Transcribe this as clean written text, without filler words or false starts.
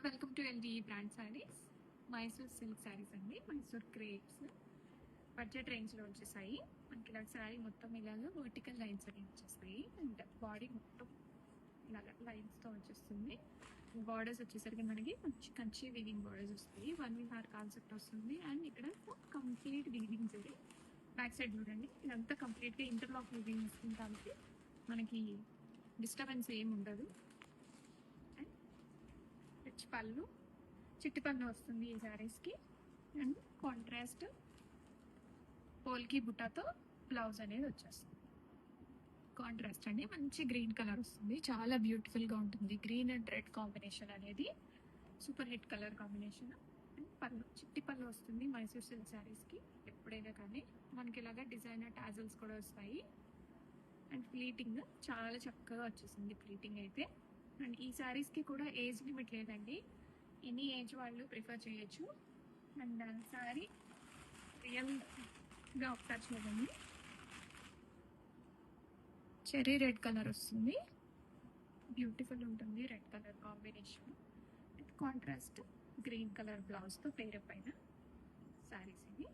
Welcome to LGE brand saris. Mysore silk saris అండి, Mysore crepes budget రేంజ్లో వచ్చేసాయి. మనకి ఇలా శారీ మొత్తం ఇలాగ వర్టికల్ లైన్స్ అనేవి వచ్చేస్తాయి అండ్ బాడీ మొత్తం ఇలాగ లైన్స్తో వచ్చేస్తుంది. బార్డర్స్ వచ్చేసరికి మనకి మంచి కంచి వీవింగ్ బార్డర్స్ వస్తాయి. 1 మీటర్ కాన్సెప్ట్ వస్తుంది అండ్ ఇక్కడ complete weaving zari. Back side చూడండి, ఇదంతా కంప్లీట్గా ఇంటర్లాక్ వీవింగ్ వస్తుంది కాబట్టి మనకి డిస్టర్బెన్స్ ఏమి ఉండదు. అండ్ రిచ్ పళ్ళు, చిట్టి పళ్ళు వస్తుంది ఈ శారీస్కి. అండ్ కాంట్రాస్ట్ పోల్కి బుట్టాతో బ్లౌజ్ అనేది వచ్చేస్తుంది. కాంట్రాస్ట్ అండి, మంచి గ్రీన్ కలర్ వస్తుంది, చాలా బ్యూటిఫుల్గా ఉంటుంది. గ్రీన్ అండ్ రెడ్ కాంబినేషన్ అనేది super hit colour combination. And పళ్ళు, చిట్టి పళ్ళు వస్తుంది మైసూర్ సిల్క్ శారీస్కి. ఎప్పుడైనా కానీ మనకి ఇలాగా డిజైనర్ టాజల్స్ కూడా వస్తాయి. అండ్ ప్లీటింగ్ చాలా చక్కగా వచ్చేసింది ప్లీటింగ్ అయితే. అండ్ ఈ శారీస్కి కూడా ఏజ్ లిమిట్ లేదండి, ఎనీ ఏజ్ వాళ్ళు ప్రిఫర్ చేయొచ్చు. అండ్ శారీ రియల్గా ఒకసారి చూడండి, చెర్రీ రెడ్ కలర్ వస్తుంది, బ్యూటిఫుల్ ఉంటుంది red colour combination. And contrast green colour బ్లౌజ్తో పేరు పైన శారీస్ ఇవి.